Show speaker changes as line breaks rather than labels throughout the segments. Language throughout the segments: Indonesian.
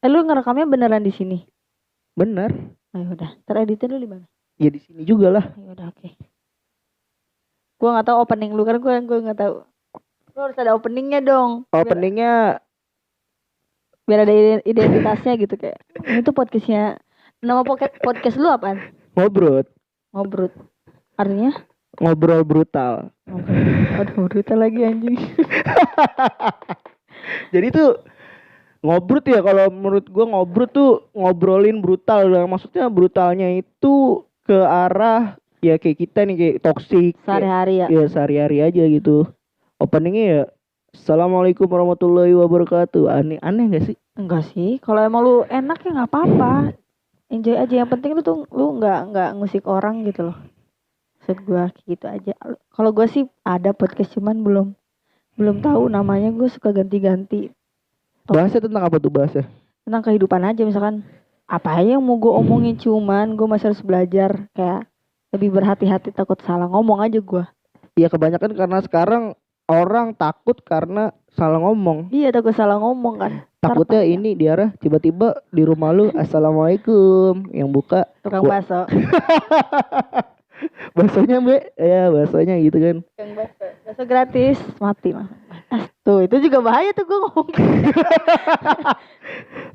Lu ngerekamnya beneran di sini?
Bener.
Ayo udah. Tereditnya lu di mana?
Ya di sini juga lah.
Ayo udah oke. Gua nggak tahu opening lu kan gua nggak tahu. Lu harus ada openingnya dong.
Openingnya
Biar ada identitasnya gitu kayak. Ini tuh podcastnya. Nama podcast lu apaan?
ngobrol.
Ngobrol. Artinya?
Ngobrol brutal.
Aduh brutal lagi anjing.
Jadi tuh ngobrol ya, kalau menurut gua ngobrol tuh ngobrolin brutal. Maksudnya brutalnya itu ke arah ya kayak kita nih, kayak toksik.
Sehari-hari ya.
Ya sehari-hari aja gitu. Openingnya ya Assalamualaikum warahmatullahi wabarakatuh. Aneh gak sih?
Enggak sih. Kalau emang lu enak ya nggak apa-apa. Enjoy aja. Yang penting lu tuh lu nggak ngusik orang gitu loh. Maksud gue kayak gitu aja. Kalau gue sih ada podcast cuman belum tahu namanya. Gue suka ganti-ganti
Bahasnya tentang apa tuh bahasnya?
tentang kehidupan aja. Misalkan apa aja yang mau gue omongin, cuman gue masih harus belajar kayak lebih berhati-hati, takut salah ngomong aja gue.
Ya kebanyakan karena sekarang orang takut karena salah ngomong.
Iya, takut salah ngomong kan.
Takutnya ini diarah tiba-tiba di rumah lu Assalamualaikum, yang buka
tukang bakso.
baksonya mbak, ya baksonya gitu kan.
Tukang bakso gratis mati mah. Tuh itu juga bahaya tuh gue ngomong.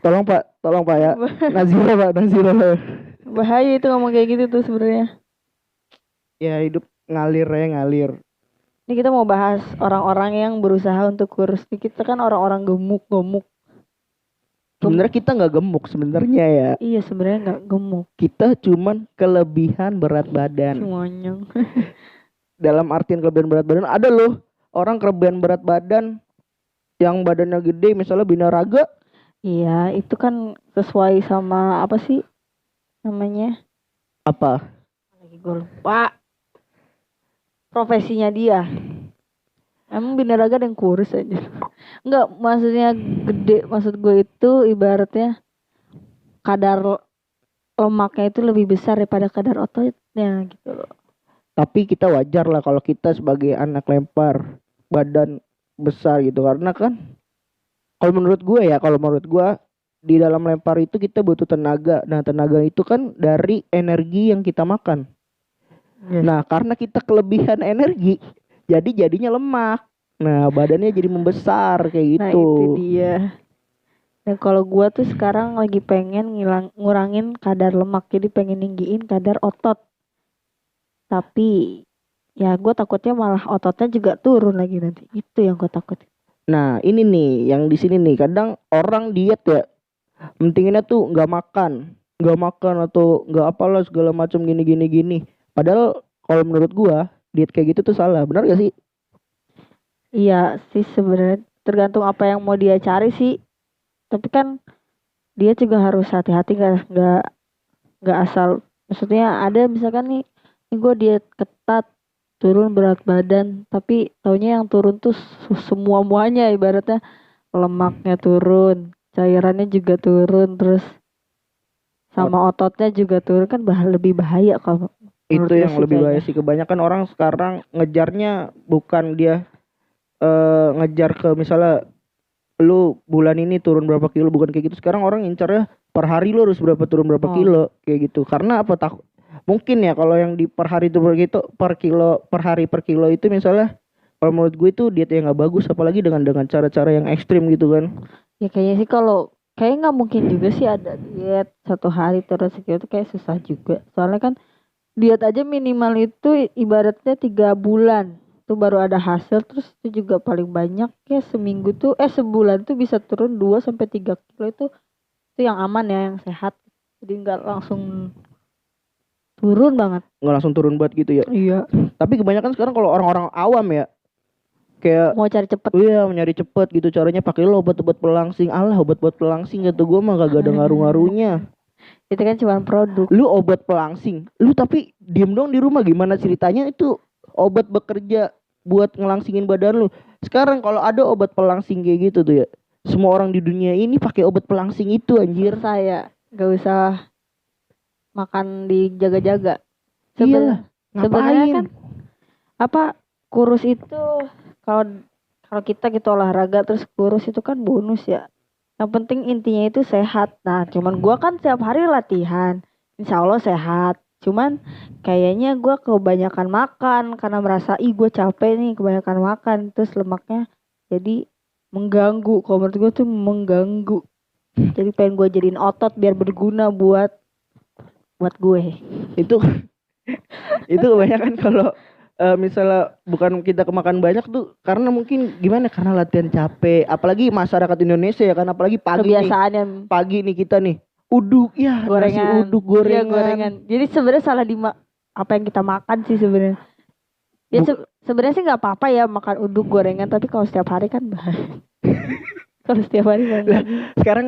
Tolong pak ya. Nazira pak, Nazira.
Bahaya itu ngomong kayak gitu tuh sebenarnya.
Ya hidup ngalir ya ngalir.
Ini kita mau bahas orang-orang yang berusaha untuk kurus. Kita kan orang-orang gemuk.
Sebenarnya kita nggak gemuk sebenarnya ya.
Iya sebenarnya nggak gemuk.
Kita cuman kelebihan berat badan.
Semuanya.
Dalam artian kelebihan berat badan ada loh orang kelebihan berat badan yang badannya gede, misalnya binaraga.
Iya itu kan sesuai sama apa sih namanya?
Apa?
Lagi gue lupa. Profesinya dia. Emang binaraga ada yang kurus aja. Enggak, maksudnya gede. Maksud gue itu ibaratnya kadar lemaknya itu lebih besar daripada kadar ototnya gitu loh.
Tapi kita wajar lah kalau kita sebagai anak lempar badan besar gitu, karena kan kalau menurut gue di dalam lempar itu kita butuh tenaga. Nah tenaga itu kan dari energi yang kita makan.
Yes.
Nah karena kita kelebihan energi, jadinya lemak. Nah badannya jadi membesar kayak
Nah
gitu.
itu dia. Dan kalau gue tuh sekarang lagi pengen ngurangin kadar lemak, jadi pengen ninggiin kadar otot. Tapi ya gue takutnya malah ototnya juga turun lagi nanti. Itu yang gue takut.
Nah ini nih yang di sini nih, kadang orang diet ya pentinginnya tuh nggak makan atau nggak apalah segala macam gini. Padahal kalau menurut gua diet kayak gitu tuh salah, benar gak sih?
Iya sih sebenarnya tergantung apa yang mau dia cari sih. Tapi kan dia juga harus hati-hati, nggak asal. Maksudnya ada misalkan nih, ini gue diet ketat turun berat badan, tapi taunya yang turun tuh semua-muanya, ibaratnya lemaknya turun, cairannya juga turun, terus sama ototnya juga turun, kan lebih bahaya kalau menurut
Itu
gue
yang
sih
lebih bahaya
kayaknya.
sih. Kebanyakan orang sekarang ngejarnya bukan dia ngejar ke misalnya lu bulan ini turun berapa kilo, bukan kayak gitu. Sekarang orang incarnya per hari lu harus turun berapa
Oh,
kilo kayak gitu. Karena apa, mungkin ya kalau yang di per hari itu begitu, per kilo per hari per kilo itu misalnya, kalau menurut gue itu diet yang nggak bagus, apalagi dengan cara-cara yang ekstrim gitu kan.
ya kayaknya sih kalau kayak nggak mungkin juga sih ada diet 1 hari turun segitu, kayak susah juga. Soalnya kan diet aja minimal itu ibaratnya 3 bulan tuh baru ada hasil, terus itu juga paling banyak ya seminggu tuh sebulan tuh bisa turun 2 sampai 3 kilo. Itu yang aman ya, yang sehat, jadi nggak langsung turun banget.
Nggak langsung turun banget gitu ya.
Iya,
Tapi kebanyakan sekarang kalau orang-orang awam ya, kayak
mau cari cepet.
iya nyari cepet gitu, caranya pakai lo obat-obat pelangsing. Alah, obat-obat pelangsing kata gue mah kagak ada ngaruh-ngaruhnya.
Itu kan cuma produk.
Lu obat pelangsing, lu tapi diem dong di rumah, gimana ceritanya itu obat bekerja buat ngelangsingin badan lu. Sekarang kalau ada obat pelangsing kayak gitu tuh ya, semua orang di dunia ini pakai obat pelangsing itu anjir.
Saya nggak usah makan dijaga-jaga.
Iya,
Sebenarnya
ngapain?
kan apa, kurus itu kalau kalau kita gitu olahraga terus kurus itu kan bonus ya. Yang penting intinya itu sehat. Nah, cuman gua kan tiap hari latihan. Insya Allah sehat. Cuman kayaknya gua kebanyakan makan karena merasa ih gue capek nih kebanyakan makan. Terus lemaknya jadi mengganggu. Kalau menurut gue tuh mengganggu. Jadi pengen gue jadiin otot biar berguna buat gue.
Itu itu kebanyakan kalau misalnya bukan kita kemakan banyak tuh karena mungkin gimana karena latihan capek apalagi masyarakat Indonesia ya kan apalagi
Kebiasaan yang
pagi nih kita nih uduk ya nasi
gorengan.
uduk
Iya,
gorengan
gorengan. Jadi sebenarnya salah di apa yang kita makan sih sebenarnya. Ya
Bu-
sebenarnya sih nggak apa-apa ya makan uduk gorengan, tapi kalau setiap hari kan bahaya. Kalau setiap hari
lah
bahaya.
sekarang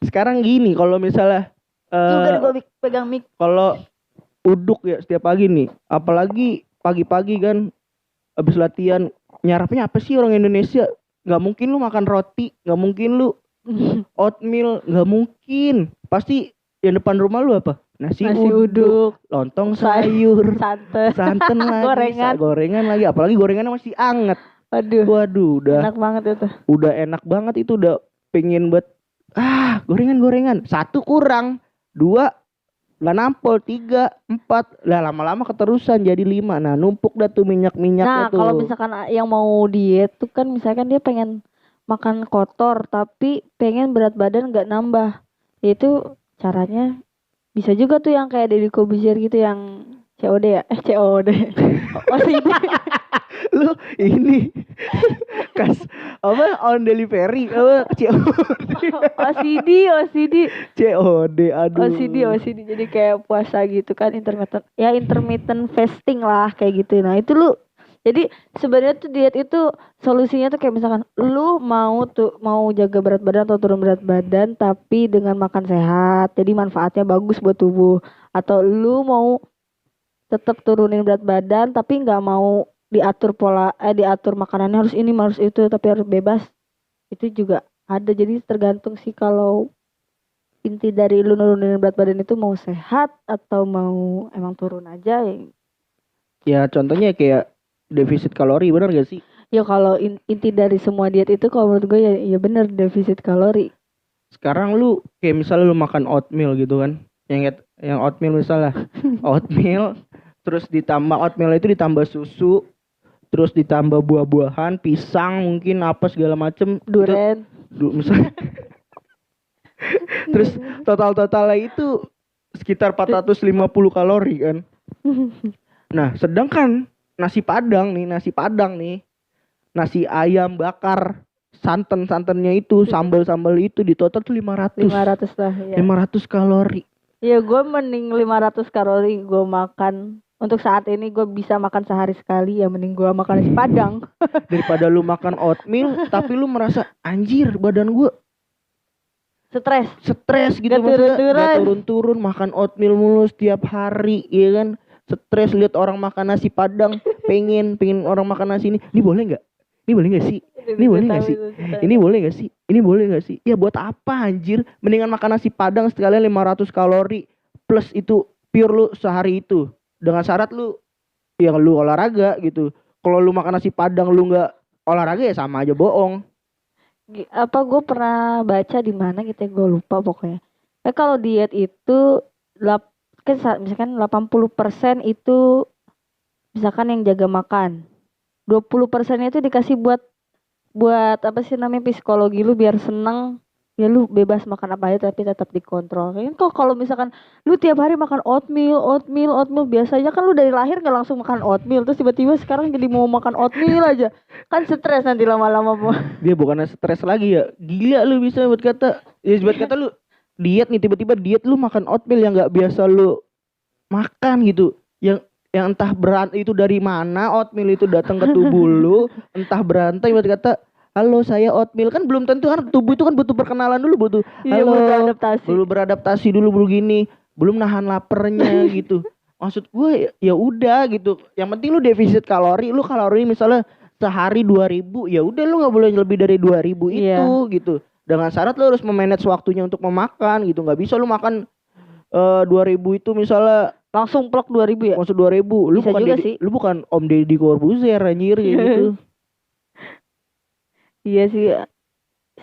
sekarang gini kalau misalnya
Juga nih
eh
gue pegang mic.
kalau uduk ya setiap pagi nih apalagi pagi-pagi kan habis latihan nyarapnya apa sih orang Indonesia nggak mungkin lu makan roti nggak mungkin lu oatmeal nggak mungkin pasti yang depan rumah lu apa nasi
Nasi
uduk
uduk,
lontong sayur
santan,
santan lagi
gorengan.
gorengan lagi apalagi gorengannya masih anget
Aduh,
waduh
enak banget itu.
udah enak banget itu udah pengen buat gorengan satu kurang dua nggak nampol tiga empat lah lama-lama keterusan jadi lima nah numpuk dah tuh
Nah,
minyaknya
kalau
tuh
misalkan yang mau diet tuh kan misalkan dia pengen makan kotor tapi pengen berat badan nggak nambah. Itu caranya bisa juga tuh yang kayak Deddy Kobuzier gitu yang COD ya. COD. Oh sih.
lu ini kas apa on delivery apa
OCD, OCD.
COD aduh
OCD. Jadi kayak puasa gitu kan intermittent fasting lah kayak gitu. Nah, itu lu jadi sebenarnya tuh diet itu solusinya tuh kayak misalkan lu mau jaga berat badan atau turun berat badan tapi dengan makan sehat. Jadi manfaatnya bagus buat tubuh. Atau lu mau tetap turunin berat badan tapi nggak mau diatur makanannya harus ini harus itu tapi harus bebas. Itu juga ada. Jadi tergantung sih kalau inti dari lu nurunin berat badan itu mau sehat atau mau emang turun aja ya.
ya contohnya kayak defisit kalori benar gak sih
Ya kalau inti dari semua diet itu kalau menurut gue ya bener defisit kalori.
sekarang lu kayak misalnya lu makan oatmeal gitu kan yang oatmeal misalnya oatmeal terus ditambah oatmeal itu ditambah susu terus ditambah buah-buahan pisang mungkin apa segala macem
Duren.
misalnya terus totalnya itu sekitar 450 kalori kan nah sedangkan nasi padang nih nasi ayam bakar santannya itu sambal itu di total tuh 500
lah ya.
500 kalori.
Ya gue mending 500 kalori gue makan. Untuk saat ini gue bisa makan sehari sekali ya mending gue makan nasi padang.
Daripada lu makan oatmeal tapi lu merasa anjir badan gue stres gitu maksudnya gak turun-turun makan oatmeal mulu setiap hari ya kan stres lihat orang makan nasi padang pengen orang makan nasi ini boleh nggak sih ini boleh nggak sih ini boleh nggak sih ya buat apa anjir mendingan makan nasi padang sekalian 500 kalori plus itu pure lu sehari itu dengan syarat lu lu olahraga gitu kalau lu makan nasi padang lu nggak olahraga ya sama aja bohong
apa gue pernah baca di mana gitu ya gue lupa pokoknya. Kalau diet itu misalkan 80% itu misalkan yang jaga makan. 20% itu dikasih buat apa sih namanya psikologi lu biar seneng. Ya lu bebas makan apa aja tapi tetap dikontrol. Kan kok kalau misalkan lu tiap hari makan oatmeal biasanya kan lu dari lahir nggak langsung makan oatmeal terus tiba-tiba sekarang jadi mau makan oatmeal aja. Kan stres nanti lama-lama po.
Dia bukannya stres lagi ya. Gila lu bisa buat kata lu diet nih tiba-tiba diet lu makan oatmeal yang nggak biasa lu makan gitu. Yang entah itu dari mana oatmeal itu datang ke tubuh lu, entah berantai buat kata halo saya oatmeal kan belum tentu kan tubuh itu kan butuh perkenalan dulu butuh halo beradaptasi dulu gini belum nahan lapernya gitu maksud gue ya udah gitu yang penting lu defisit kalori misalnya sehari 2000 ya udah lu nggak boleh lebih dari 2000 itu gitu dengan syarat lu harus memanage waktunya untuk memakan gitu nggak bisa lu makan 2000 itu misalnya
langsung plok 2000 ya
maksud 2000 lu
bisa
bukan
juga sih.
lu bukan Om Deddy Corbuzier anjir gitu.
Iya sih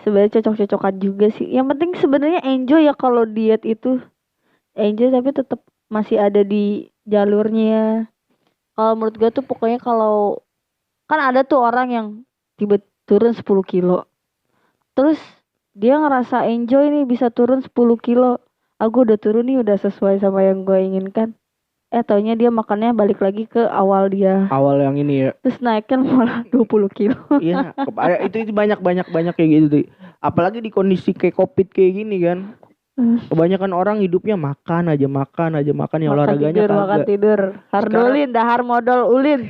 sebenarnya cocok-cocokan juga sih. Yang penting sebenarnya enjoy ya, kalau diet itu enjoy tapi tetap masih ada di jalurnya. Kalau menurut gue tuh pokoknya, kalau kan ada tuh orang yang tiba turun 10 kilo, terus dia ngerasa enjoy nih bisa turun 10 kilo. Aku udah turun nih, udah sesuai sama yang gue inginkan. Taunya dia makannya balik lagi ke awal dia.
Awal yang ini ya.
Terus naikkan malah 20 kilo.
Iya, itu banyak kayak gitu tuh. Apalagi di kondisi kayak Covid kayak gini kan. Kebanyakan orang hidupnya makan aja ya,
Makan
olahraganya
tidur, makan
kagak.
tidur. Hardolin, dahar modal ulin.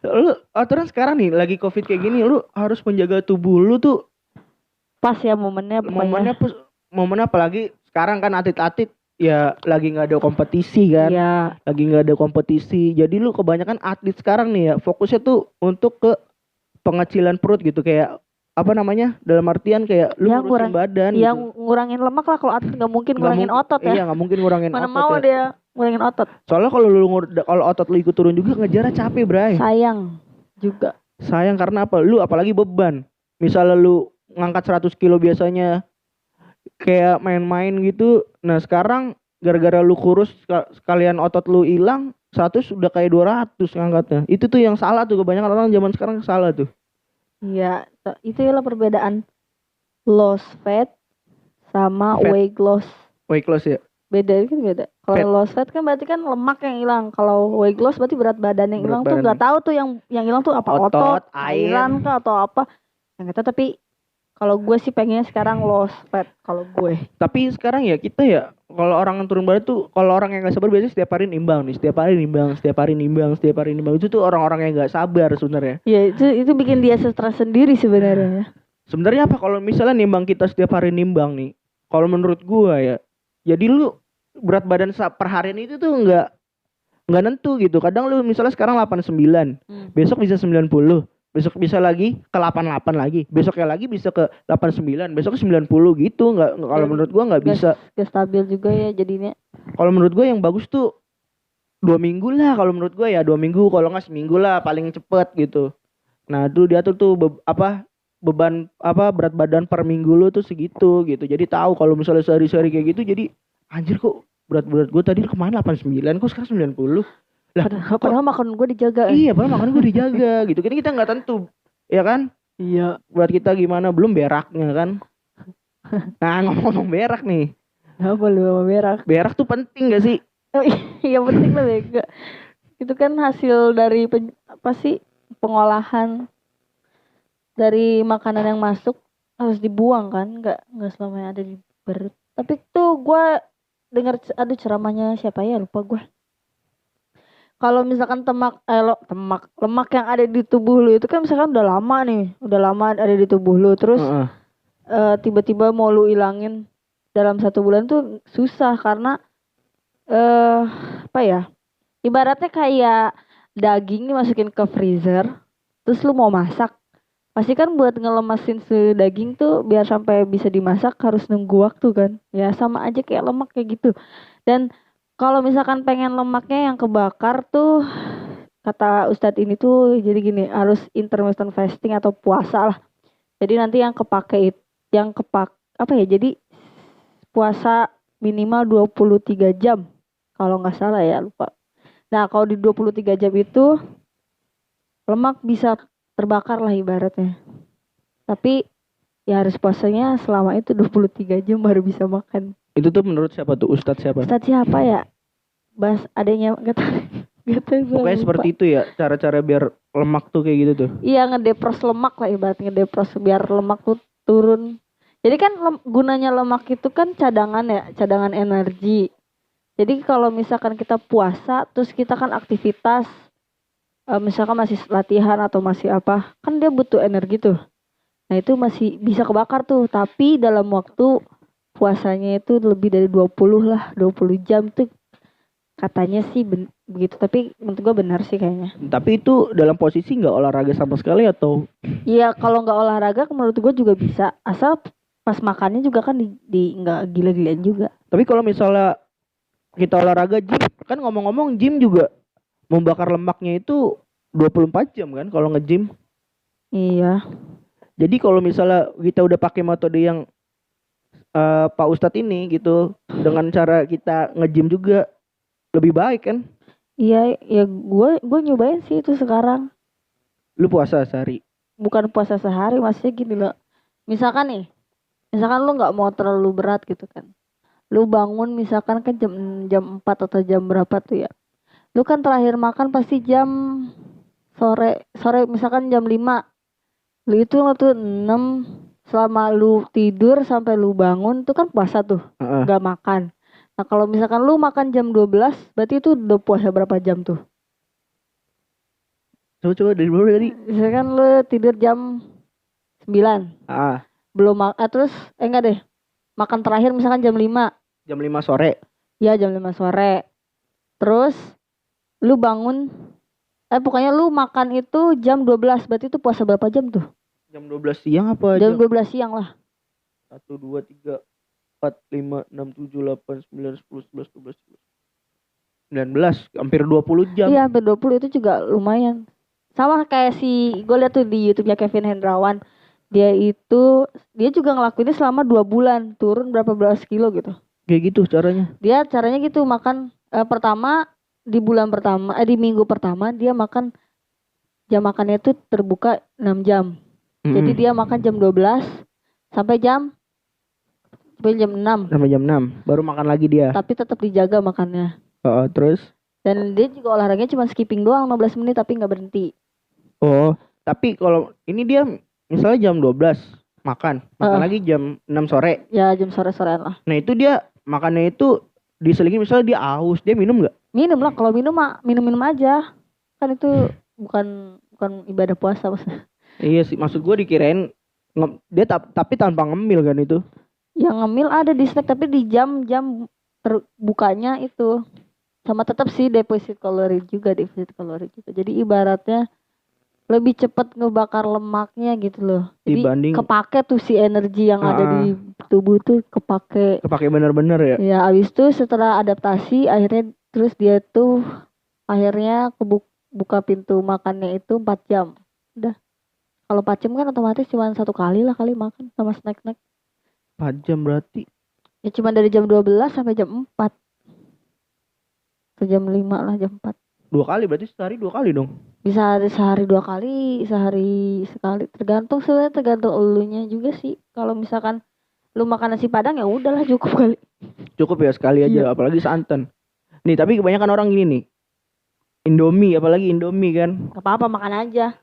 Lu aturan sekarang nih lagi Covid kayak gini, lu harus menjaga tubuh lu tuh.
Pas ya momennya pokoknya.
Momennya apalagi sekarang kan atlet-atlet ya lagi nggak ada kompetisi kan.
Iya.
Lagi nggak ada kompetisi. Jadi lu kebanyakan atlet sekarang nih ya fokusnya tuh untuk ke pengecilan perut gitu, kayak apa namanya, dalam artian kayak lu
Ya,
ngurusin badan
yang
gitu.
ngurangin lemak lah. Kalau atlet nggak mungkin ngurangin otot ya.
Iya, nggak mungkin ngurangin
Mana
otot
mau
ya.
dia ngurangin otot.
Soalnya kalau otot lu ikut turun juga ngejarnya capek, Bray.
Sayang juga.
Sayang karena apa? Lu apalagi beban. Misalnya lu ngangkat 100 kilo biasanya kayak main-main gitu. Nah, sekarang gara-gara lu kurus sekalian otot lu hilang, 100 udah kayak 200 ngangkatnya. Itu tuh yang salah tuh, kebanyakan orang zaman sekarang salah tuh.
Iya, itu ya perbedaan loss fat sama
Fat.
weight loss.
Weight loss ya.
Beda kan beda.
Fat.
Kalau loss fat kan berarti kan lemak yang hilang. Kalau weight loss berarti berat badan yang hilang tuh nggak tahu tuh yang hilang tuh apa, otot, cairan kah atau apa. Yang itu. Tapi kalau gue sih pengennya sekarang loss fat kalau gue.
Tapi sekarang ya kita ya, kalau orang yang turun badan tuh, kalau orang yang nggak sabar biasanya setiap hari nimbang nih, setiap hari nimbang. Itu tuh orang-orang yang nggak sabar sebenarnya.
Ya itu bikin dia stres sendiri sebenarnya.
Sebenarnya apa kalau misalnya nimbang, kita setiap hari nimbang nih, kalau menurut gua ya, jadi lu berat badan per harian itu tuh nggak nentu gitu. Kadang lu misalnya sekarang 89, besok bisa 90, besok bisa lagi ke 88 lagi, besoknya lagi bisa ke 89, besok ke 90 gitu. Nggak, kalau menurut gua nggak bisa.
Gak stabil juga ya jadinya.
Kalau menurut gua yang bagus tuh 2 minggu lah, kalau menurut gua ya 2 minggu, kalau nggak seminggu lah paling cepet gitu. Nah tuh dia tuh beban berat badan per minggu lu tuh segitu gitu. Jadi tahu kalau misalnya sehari-hari kayak gitu, jadi anjir kok berat gue tadi kemarin 89, kok sekarang 90. Lah,
padahal makan gue dijaga.
Iya, padahal makan gue dijaga gitu. Kan kita nggak tentu, ya kan?
Iya.
Buat kita gimana, belum beraknya kan? Nah, ngomong berak nih.
Apa lu sama berak?
Berak tuh penting gak sih?
Oh, iya penting lah bega. Itu kan hasil dari pengolahan dari makanan yang masuk, harus dibuang kan, nggak selamanya ada di perut. Tapi tuh gue dengar ada ceramahnya siapa ya, lupa gue. Kalau misalkan lemak yang ada di tubuh lu itu kan misalkan udah lama ada di tubuh lu, terus tiba-tiba mau lu ilangin dalam 1 bulan tuh susah, karena ibaratnya kayak daging dimasukin ke freezer, terus lu mau masak, pasti kan buat ngelemasin daging tuh biar sampai bisa dimasak harus nunggu waktu kan. Ya sama aja kayak lemak kayak gitu. Dan kalau misalkan pengen lemaknya yang kebakar tuh, kata Ustadz ini tuh jadi gini, harus intermittent fasting atau puasa lah. Jadi nanti yang jadi puasa minimal 23 jam kalau nggak salah ya, lupa. Nah kalau di 23 jam itu lemak bisa terbakar lah ibaratnya. Tapi ya harus puasanya selama itu 23 jam baru bisa makan.
Itu tuh menurut siapa tuh? Ustadz siapa?
Ustadz siapa ya? Bahas adanya gak tahu.
Pokoknya seperti itu ya, cara-cara biar lemak tuh kayak gitu tuh.
Iya, ngedepros lemak lah ibaratnya, ngedepros biar lemak tuh turun. Jadi kan gunanya lemak itu kan cadangan energi. Jadi kalau misalkan kita puasa terus kita kan aktivitas, misalkan masih latihan atau masih apa, kan dia butuh energi tuh. Nah itu masih bisa kebakar tuh, tapi dalam waktu puasanya itu lebih dari 20 jam tuh katanya sih begitu. Tapi menurut gue benar sih kayaknya.
Tapi itu dalam posisi nggak olahraga sama sekali atau?
Iya, kalau nggak olahraga menurut gue juga bisa, asal pas makannya juga kan di nggak gila-gilaan juga.
Tapi kalau misalnya kita olahraga gym, kan ngomong-ngomong gym juga membakar lemaknya itu 24 jam kan kalau nge-gym.
Iya.
Jadi kalau misalnya kita udah pakai metode yang Pak Ustadz ini gitu, dengan cara kita nge-gym juga lebih baik kan?
Iya, ya gue nyobain sih itu sekarang.
Lu puasa sehari.
Bukan puasa sehari, maksudnya gini loh. Misalkan nih, misalkan lu nggak mau terlalu berat gitu kan. Lu bangun misalkan kan jam jam 4 atau jam berapa tuh ya. Lu kan terakhir makan pasti jam sore, sore misalkan jam 5. Lu itu tuh 6, selama lu tidur sampai lu bangun tuh kan puasa tuh,
Heeh.
nggak makan. Nah, kalau misalkan lu makan jam 12, berarti itu udah puasa berapa jam tuh?
Coba dari dulu dari.
Misalkan lu tidur jam 9,
Ah,
belum terus enggak deh. Makan terakhir misalkan jam 5.
jam 5 sore.
Ya, jam 5 sore. Terus lu bangun pokoknya lu makan itu jam 12, berarti itu puasa berapa jam tuh?
Jam 12 siang apa
Jam
jam?
12 siang lah.
1 2 3 4 5 6 7 8 9 10 11 12 19, hampir 20 jam.
Iya, hampir 20, itu juga lumayan. Sama kayak gue liat tuh di YouTube-nya Kevin Hendrawan. Dia juga ngelakuinnya selama 2 bulan, turun berapa belas kilo gitu.
Kayak gitu caranya.
Dia caranya gitu, makan pertama di minggu pertama dia makan, jam makannya itu terbuka 6 jam. Jadi dia makan jam 12 sampai jam 6.
Sampai jam 6 baru makan lagi dia.
Tapi tetap dijaga makannya.
Terus?
Dan dia juga olahraganya cuma skipping doang 15 menit tapi nggak berhenti.
Oh, tapi kalau ini dia misalnya jam 12 makan lagi jam 6 sore.
Ya, jam sore-sorean lah.
Nah, itu dia makannya itu diselingin, misalnya dia haus, dia minum nggak?
Minum lah, kalau minum mah minum aja. Kan itu bukan ibadah puasa maksudnya.
Iya sih, maksud gue dikirain dia tapi tanpa ngemil kan itu.
Yang ngemil ada di snack, tapi di jam-jam terbukanya itu. Sama tetap sih defisit kalori juga. Jadi ibaratnya lebih cepat ngebakar lemaknya gitu loh. Jadi
Dibanding
kepake tuh si energi yang ada di tubuh tuh kepake
bener-bener ya.
Ya, abis itu setelah adaptasi akhirnya terus dia tuh akhirnya buka pintu makannya itu 4 jam. Udah. Kalau 4 jam kan otomatis cuma 1 kali lah kali makan sama snack-snack.
4 jam berarti.
Ya cuma dari jam 12 sampai jam 4. Ke jam 5 lah, jam 4.
2 kali berarti sehari 2 kali dong.
Bisa sehari 2 kali, sehari sekali. Tergantung elunya juga sih. Kalau misalkan lu makan nasi padang ya udahlah cukup kali.
Cukup ya sekali aja, apalagi santan. Nih, tapi kebanyakan orang gini nih. Apalagi Indomie kan.
Gak apa-apa, makan aja.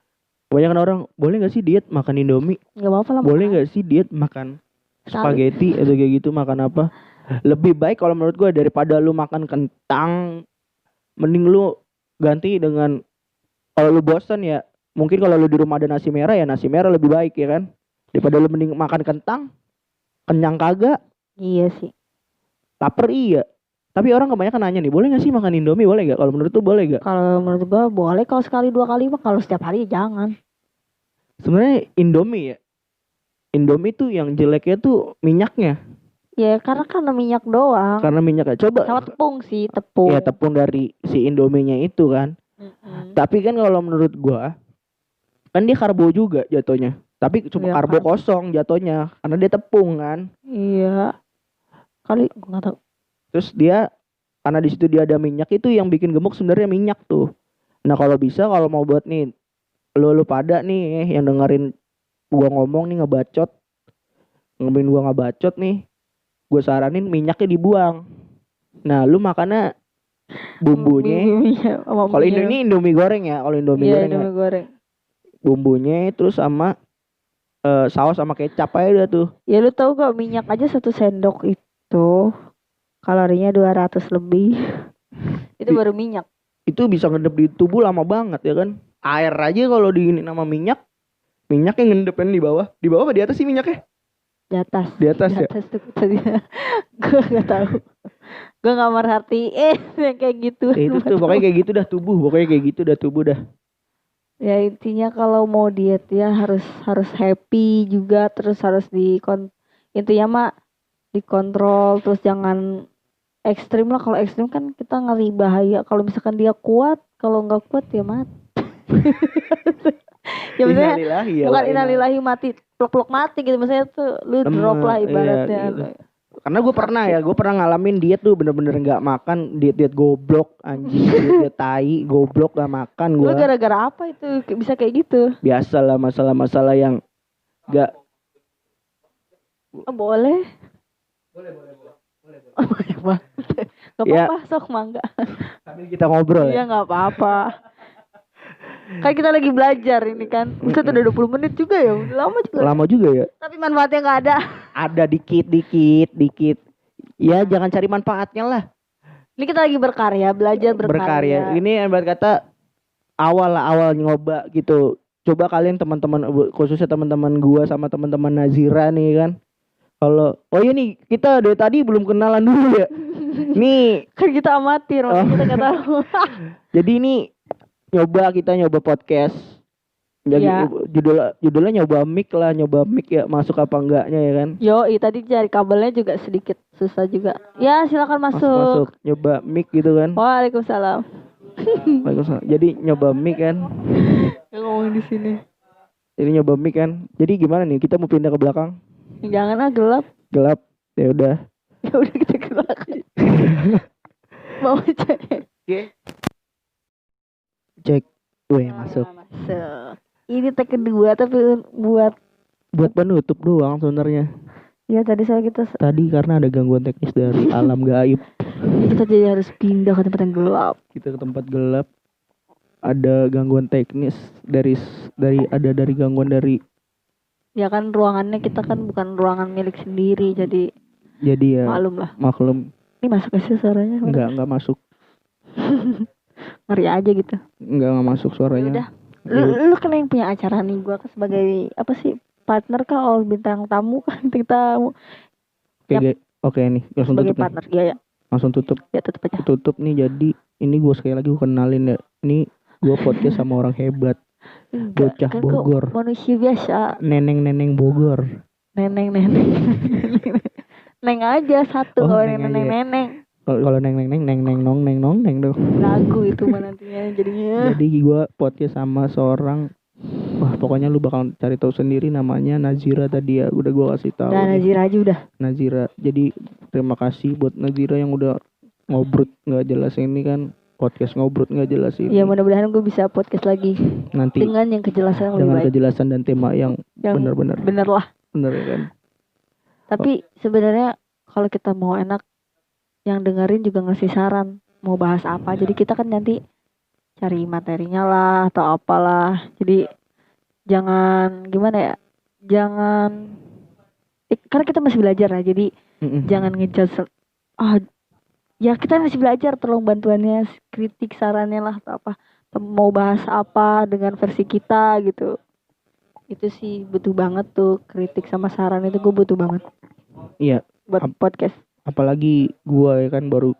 Kebanyakan orang, boleh gak sih diet makan Indomie?
Gak apa-apa lah.
Boleh gak sih diet makan spaghetti atau kayak gitu, makan apa? Lebih baik kalau menurut gue daripada lu makan kentang, mending lu ganti dengan, kalau lu bosan ya, mungkin kalau lu di rumah ada nasi merah ya nasi merah lebih baik ya kan. Daripada lu mending makan kentang, kenyang kagak.
Iya sih.
Laper iya. Tapi orang kebanyakan nanya nih, boleh gak sih makan Indomie, boleh gak? Kalau menurut tuh boleh gak?
Kalau menurut gua boleh kalau sekali 2 kali mah, kalau setiap hari jangan.
Sebenarnya Indomie tuh yang jeleknya tuh minyaknya.
Ya karena minyak doang.
Karena minyaknya. Coba.
Sama tepung sih, tepung.
Ya tepung dari si Indominya itu kan. Tapi kan kalau menurut gua, kan dia karbo juga jatuhnya. Tapi cuma karbo kosong jatuhnya, karena dia tepung kan.
Iya. Kali gua nggak tahu.
Terus dia karena di situ dia ada minyak, itu yang bikin gemuk sebenarnya minyak tuh. Nah, kalau bisa, kalau mau buat nih lu pada nih yang dengerin gua ngomong nih ngebacot nih, gua saranin minyaknya dibuang. Nah, lu makannya bumbunya. Kalau ini Indomie goreng ya, kalau Indomie goreng. Bumbunya terus sama saus sama kecap aja dah tuh.
Ya lu tahu gak, minyak aja 1 sendok itu kalorinya 200 lebih. Itu baru minyak.
Itu bisa ngendep di tubuh lama banget ya kan. Air aja kalau diinin sama minyaknya ngendepin di bawah. Di bawah apa di atas sih minyaknya?
Di atas
ya.
Tuh gue nggak tahu. Gue nggak merhatiin yang kayak gitu.
Itu tuh pokoknya kayak gitu dah tubuh dah.
Ya intinya kalau mau diet ya harus happy juga, terus harus intinya mah dikontrol, terus jangan ekstrim lah. Kalau ekstrim kan kita ngeri bahaya. Kalau misalkan dia kuat, kalau nggak kuat ya mati. Ya maksudnya
Innalillahi ya
bukan
wa inna.
innalillahi mati plok-plok mati gitu, maksudnya tuh lu drop lah ibaratnya.
Iya, gitu. Karena gue pernah ngalamin diet tuh bener-bener nggak makan, diet goblok anjing, diet tai goblok gak makan
Lu
gue.
gara-gara apa itu bisa kayak gitu?
Biasalah masalah-masalah yang gak.
Oh, boleh. Oh, boleh banget. Gak
Ya.
apa-apa, sok mangga.
Sambil kita ngobrol
Iya
ya.
gak apa-apa. Kan kita lagi belajar ini kan. Buset udah 20 menit juga ya. Udah lama juga.
Lama juga ya.
Tapi manfaatnya gak ada.
Ada dikit. Ya jangan cari manfaatnya lah.
Ini kita lagi berkarya, belajar berkarya.
Ini ibarat kata awal nyoba gitu. Coba kalian teman-teman, khususnya teman-teman gua sama teman-teman Nazira nih kan. Kalau iya nih kita dari tadi belum kenalan dulu ya. Nih
Kan kita amatir, makanya kita gak tahu.
jadi ini kita nyoba podcast. Jadi
Ya.
judulnya nyoba mic ya, masuk apa enggaknya ya kan.
Tadi cari kabelnya juga sedikit susah juga. Ya silakan masuk.
Masuk nyoba mic gitu kan.
Waalaikumsalam.
Waalaikumsalam. Jadi nyoba mic kan.
Yang ngomong di sini.
Jadi nyoba mic kan. Jadi gimana nih? Kita mau pindah ke belakang?
Jangan gelap.
Gelap. Ya udah.
Ya udah kita ke belakang. Mau cek.
Cek. Weh, masuk.
Masuk. Ini tag kedua tapi buat
Penutup doang sebenarnya.
ya tadi soal kita
Tadi karena ada gangguan teknis dari alam gaib.
kita jadi harus pindah ke tempat yang gelap.
Kita ke tempat gelap. Ada gangguan teknis dari gangguan dari.
Ya kan ruangannya kita kan bukan ruangan milik sendiri, jadi
Ya
maklum lah.
maklum.
Ini masuk ke sih suaranya?
Enggak masuk.
Ngeri aja gitu.
Enggak masuk suaranya.
Udah. Lu kan yang punya acara nih, gua kan sebagai apa sih? Partner kah atau bintang tamu kan? Bintang tamu.
Oke nih, langsung
Sebagai
tutup
partner.
nih.
Ya.
Langsung tutup.
Ya tutup aja.
Tutup nih, jadi ini gue sekali lagi kenalin ya. Ini gue podcast sama orang hebat. Bocah
Kan
Bogor.
Manusia biasa.
Neneng Bogor.
Neneng. Neng aja satu kalau neneng.
Kalau neng nong tuh.
Lagu itu mah nantinya jadinya.
Jadi gue podcast sama seorang, wah pokoknya lu bakal cari tahu sendiri, namanya Nazira tadi ya. Udah gue kasih tahu.
Nah, Nazira aja udah.
Nazira. Jadi terima kasih buat Nazira yang udah ngobrol nggak jelas ini kan. Podcast ngobrol nggak jelas ini.
Ya mudah-mudahan gue bisa podcast lagi
Nanti
dengan yang kejelasan lebih
dengan
baik.
kejelasan dan tema yang benar-benar.
Bener lah.
Bener ya kan.
Tapi sebenarnya kalau kita mau enak, yang dengerin juga ngasih saran mau bahas apa. Jadi kita kan nanti cari materinya lah atau apalah. Jadi jangan gimana ya? Jangan karena kita masih belajar lah. Jadi jangan ngejudge. Ya kita masih belajar, tolong bantuannya, kritik sarannya lah atau apa. Mau bahas apa dengan versi kita gitu. Itu sih butuh banget tuh, kritik sama saran itu gue butuh banget.
Iya.
Buat podcast.
Apalagi gua ya kan baru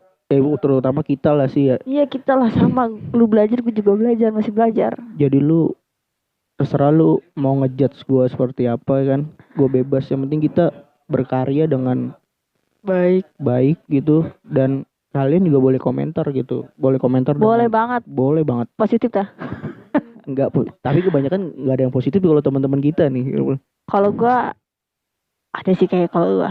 terutama kita lah sih ya.
Iya kita lah sama, lu belajar gue juga belajar, masih belajar.
Jadi lu terserah lu mau ngejudge gua seperti apa ya kan. Gua bebas, yang penting kita berkarya dengan baik gitu, dan kalian juga boleh komentar gitu. Boleh komentar.
Boleh banget. Positif dah.
Enggak, tapi kebanyakan enggak ada yang positif kalau teman-teman kita nih.
Kalau gua ada sih kayak kalau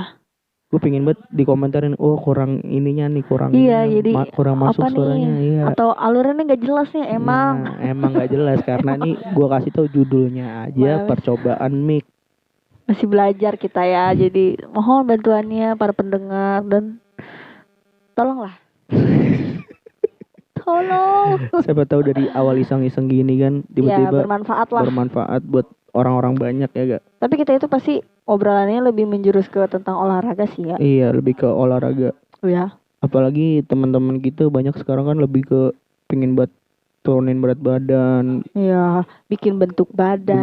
gue pengen banget dikomentarin, oh kurang ininya nih, kurang
jadi
kurang masuk
apa
suaranya
nih?
iya.
Atau alurnya nggak jelas nih emang.
Nah, emang nggak jelas karena nih gue kasih tahu judulnya aja, percobaan mic.
Masih belajar kita ya, jadi mohon bantuannya para pendengar dan tolonglah. Tolong.
Siapa tahu dari awal iseng-iseng gini kan tiba-tiba
bermanfaat lah.
Bermanfaat buat orang-orang banyak ya gak?
Tapi kita itu pasti obrolannya lebih menjurus ke tentang olahraga sih ya.
Iya, lebih ke olahraga.
Ya.
Apalagi teman-teman kita banyak sekarang kan lebih ke pengen buat turunin berat badan.
Iya, bikin bentuk badan.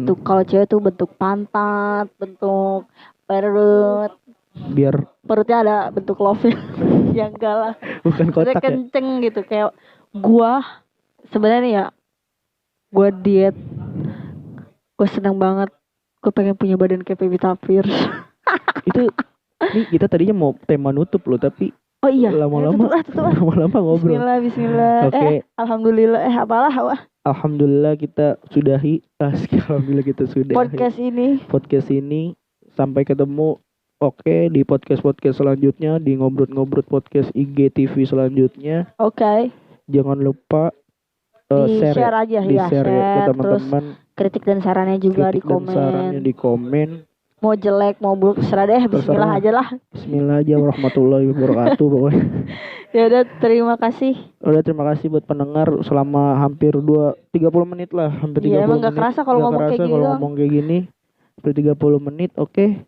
Bentuk
kalau cewek tuh bentuk pantat, bentuk perut.
Biar
perutnya ada bentuk love ya enggak lah.
Bukan kotak ya.
Kenceng gitu kayak gua sebenarnya ya. Gua diet. Gua senang banget. Gue pengen punya badan kayak Pevita Pierce.
Itu nih kita tadinya mau tema nutup loh, tapi
oh iya
lama-lama
tutup lah.
lama-lama ngobrol.
Bismillah.
Oke.
Alhamdulillah. Apalah.
alhamdulillah kita sudahi. Alhamdulillah kita sudahi
podcast
ini. Sampai ketemu. Oke, di podcast selanjutnya, di ngobrol-ngobrol podcast IGTV selanjutnya.
Oke.
Jangan lupa
share aja
di
ya,
share ya ke teman-teman.
Kritik dan sarannya juga di
komen.
Mau jelek mau buruk terserah deh, bismillah aja lah.
Bismillah aja, warahmatullahi wabarakatuh pokoknya.
Ya udah, terima kasih.
Terima kasih buat pendengar selama hampir 30 menit lah, hampir 30 menit.
Emang gak kerasa kalau ngomong kayak gini.
Hampir 30 menit, oke.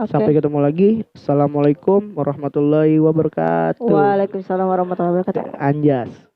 Sampai ketemu lagi. Assalamualaikum warahmatullahi wabarakatuh.
Waalaikumsalam warahmatullahi wabarakatuh.
Anjas.